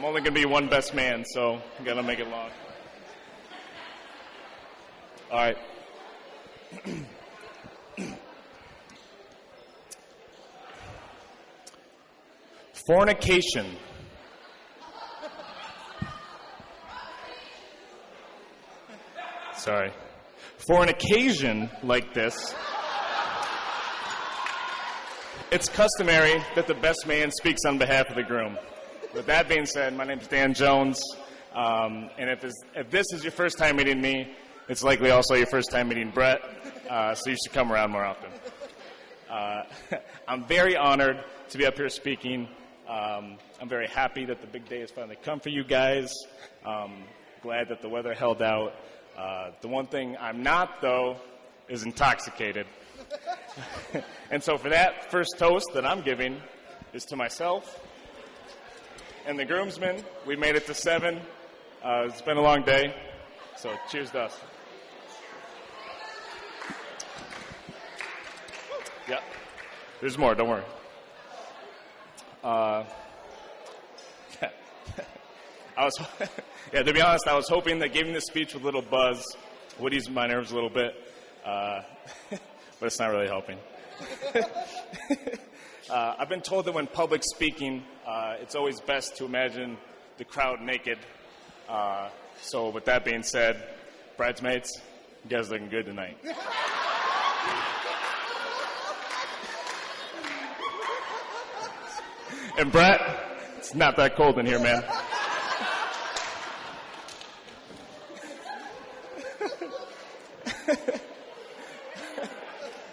I'm only going to be one best man, so I'm going to make it long. All right. Fornication. Sorry. For an occasion like this, it's customary that the best man speaks on behalf of the groom. With that being said, my name is Dan Jones, and if this is your first time meeting me, it's likely also your first time meeting Brett, so you should come around more often. I'm very honored to be up here speaking. I'm very happy that the big day has finally come for you guys. Glad that the weather held out. The one thing I'm not, though, is intoxicated. And so for that, first toast that I'm giving is to myself and the groomsmen. We made it to 7. It's been a long day, so cheers to us. Yeah, there's more, don't worry. To be honest, I was hoping that giving this speech with a little buzz would ease my nerves a little bit, but it's not really helping. I've been told that when public speaking, it's always best to imagine the crowd naked. So with that being said, bridesmaids, you guys looking good tonight. And Brett, it's not that cold in here, man.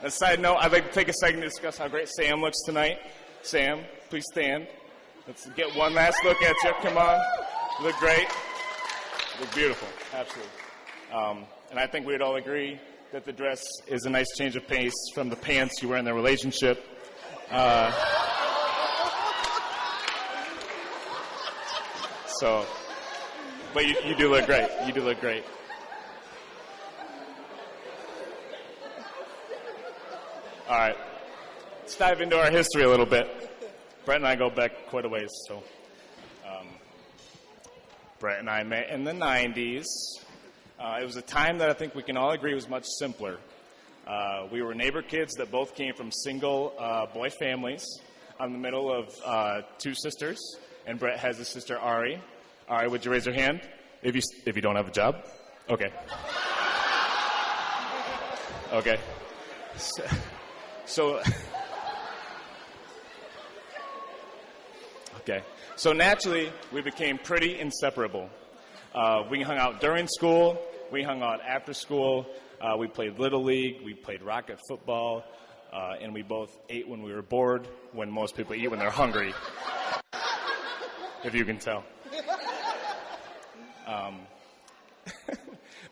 A side note, I'd like to take a second to discuss how great Sam looks tonight. Sam, please stand. Let's get one last look at you. Come on. You look great. You look beautiful. Absolutely. And I think we'd all agree that the dress is a nice change of pace from the pants you wear in the relationship. But you do look great. You do look great. All right, let's dive into our history a little bit. Brett and I go back quite a ways. So, Brett and I met in the 90s. It was a time that I think we can all agree was much simpler. We were neighbor kids that both came from single boy families. I'm the middle of 2 sisters, and Brett has a sister, Ari. Ari, would you raise your hand if you don't have a job? Okay. Okay. So naturally, we became pretty inseparable. We hung out during school. We hung out after school. We played Little League. We played rocket football. And we both ate when we were bored, when most people eat when they're hungry, if you can tell.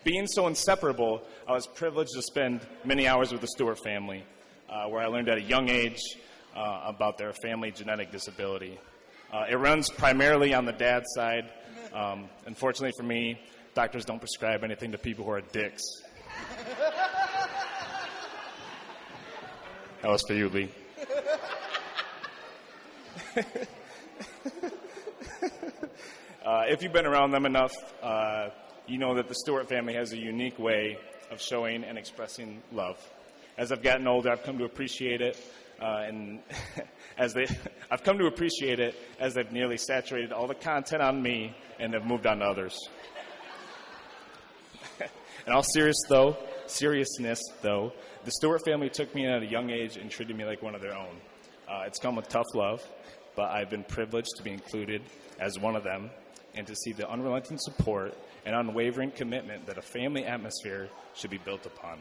Being so inseparable, I was privileged to spend many hours with the Stewart family, where I learned at a young age about their family genetic disability. It runs primarily on the dad's side. Unfortunately for me, doctors don't prescribe anything to people who are dicks. That was for you, Lee. If you've been around them enough, you know that the Stewart family has a unique way of showing and expressing love. As I've gotten older, I've come to appreciate it, and I've come to appreciate it as they've nearly saturated all the content on me and have moved on to others. In all seriousness, though, the Stewart family took me in at a young age and treated me like one of their own. It's come with tough love, but I've been privileged to be included as one of them and to see the unrelenting support and unwavering commitment that a family atmosphere should be built upon.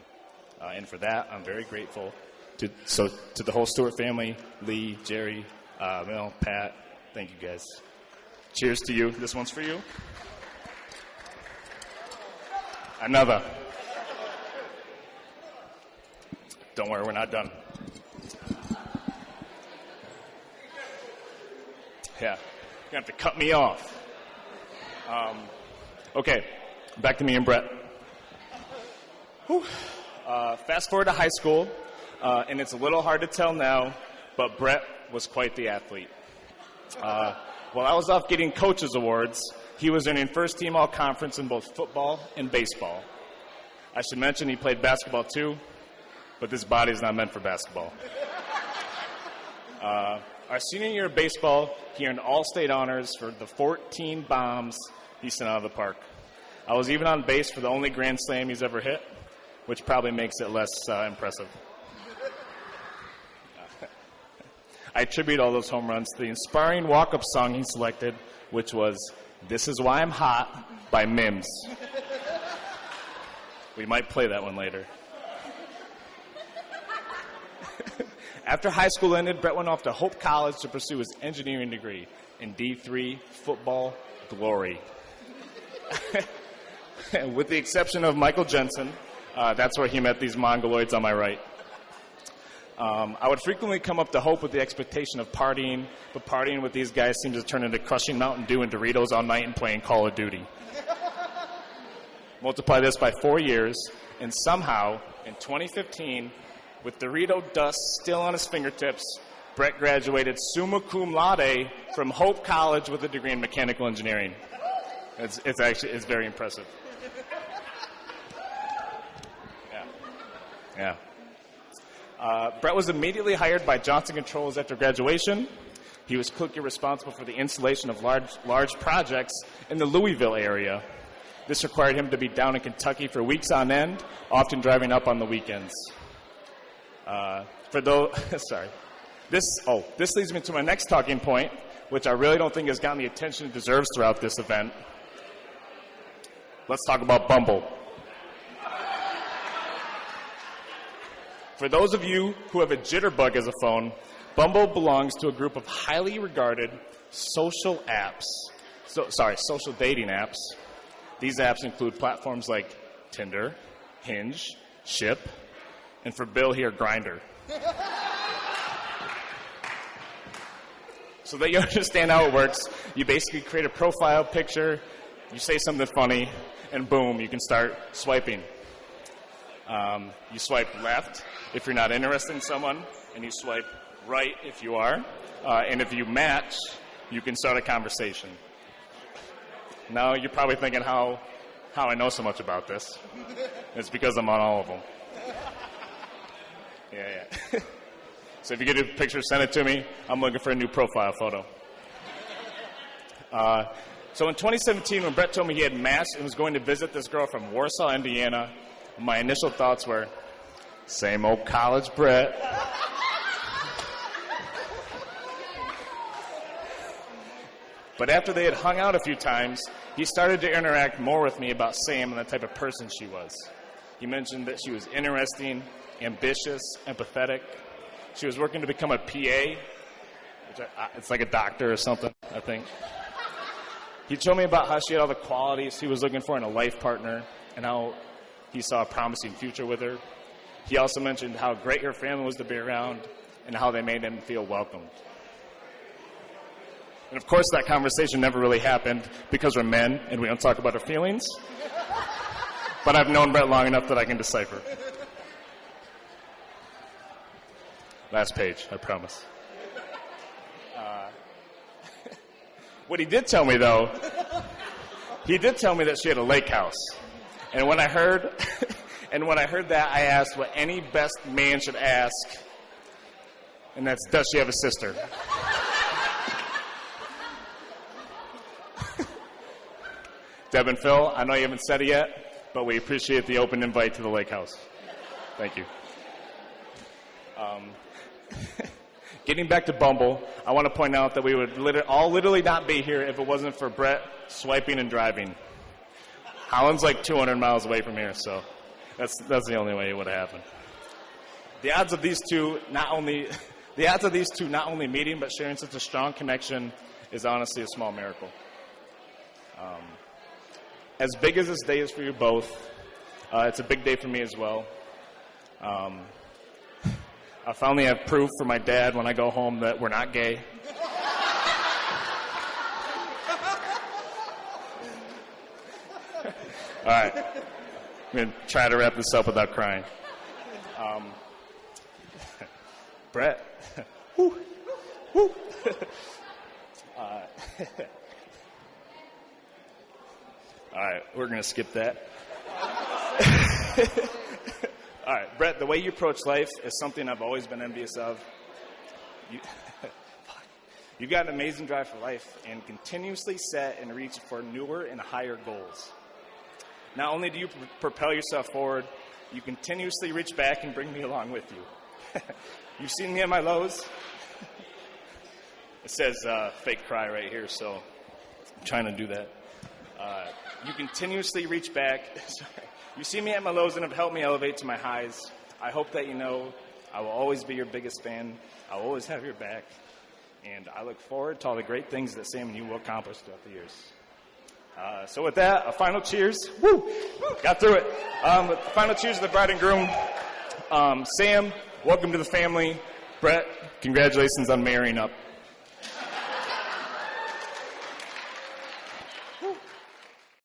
And for that, I'm very grateful to the whole Stewart family, Lee, Jerry, Mel, Pat. Thank you, guys. Cheers to you. This one's for you. Another. Don't worry, we're not done. Yeah, you're going to have to cut me off. Okay, back to me and Brett. Fast forward to high school, and it's a little hard to tell now, but Brett was quite the athlete. While I was off getting coaches awards, he was earning first team all-conference in both football and baseball. I should mention he played basketball too, but this body is not meant for basketball. Our senior year of baseball, he earned all-state honors for the 14 bombs he sent out of the park. I was even on base for the only grand slam he's ever hit, which probably makes it less impressive. I attribute all those home runs to the inspiring walk-up song he selected, which was "This Is Why I'm Hot" by Mims. We might play that one later. After high school ended, Brett went off to Hope College to pursue his engineering degree in D3 football glory. With the exception of Michael Jensen, that's where he met these mongoloids on my right. I would frequently come up to Hope with the expectation of partying, but partying with these guys seemed to turn into crushing Mountain Dew and Doritos all night and playing Call of Duty. Multiply this by 4 years, and somehow, in 2015, with Dorito dust still on his fingertips, Brett graduated summa cum laude from Hope College with a degree in mechanical engineering. It's very impressive. Yeah. Brett was immediately hired by Johnson Controls after graduation. He was quickly responsible for the installation of large projects in the Louisville area. This required him to be down in Kentucky for weeks on end, often driving up on the weekends. This leads me to my next talking point, which I really don't think has gotten the attention it deserves throughout this event. Let's talk about Bumble. For those of you who have a jitterbug as a phone, Bumble belongs to a group of highly regarded social dating apps. These apps include platforms like Tinder, Hinge, Ship, and for Bill here, Grindr. So that you understand how it works, you basically create a profile picture, you say something funny, and boom, you can start swiping. You swipe left if you're not interested in someone, and you swipe right if you are. And if you match, you can start a conversation. Now, you're probably thinking how I know so much about this. It's because I'm on all of them. Yeah. So if you get a picture, send it to me. I'm looking for a new profile photo. So in 2017, when Brett told me he had matched and was going to visit this girl from Warsaw, Indiana, my initial thoughts were, same old college Brett. But after they had hung out a few times, he started to interact more with me about Sam and the type of person she was. He mentioned that she was interesting, ambitious, empathetic. She was working to become a PA, it's like a doctor or something, I think. He told me about how she had all the qualities he was looking for in a life partner and how he saw a promising future with her. He also mentioned how great her family was to be around and how they made him feel welcomed. And of course, that conversation never really happened because we're men and we don't talk about our feelings. But I've known Brett long enough that I can decipher. Last page, I promise. What he did tell me, though, he did tell me that she had a lake house. And when I heard that, I asked what any best man should ask, and that's, does she have a sister? Deb and Phil, I know you haven't said it yet, but we appreciate the open invite to the lake house. Thank you. Getting back to Bumble, I want to point out that we would literally not be here if it wasn't for Brett swiping and driving. Holland's like 200 miles away from here, so that's the only way it would have happened. The odds of these two not only meeting but sharing such a strong connection is honestly a small miracle. As big as this day is for you both, it's a big day for me as well. I finally have proof for my dad when I go home that we're not gay. All right. I'm going to try to wrap this up without crying. Brett. Woo. Woo. All right, we're going to skip that. All right, Brett, the way you approach life is something I've always been envious of. You've got an amazing drive for life and continuously set and reach for newer and higher goals. Not only do you propel yourself forward, you continuously reach back and bring me along with you. You've seen me at my lows. It says fake cry right here, so I'm trying to do that. You continuously reach back. You see me at my lows and have helped me elevate to my highs. I hope that you know I will always be your biggest fan. I will always have your back. And I look forward to all the great things that Sam and you will accomplish throughout the years. So with that, a final cheers. Woo! Got through it. Final cheers to the bride and groom. Sam, welcome to the family. Brett, congratulations on marrying up.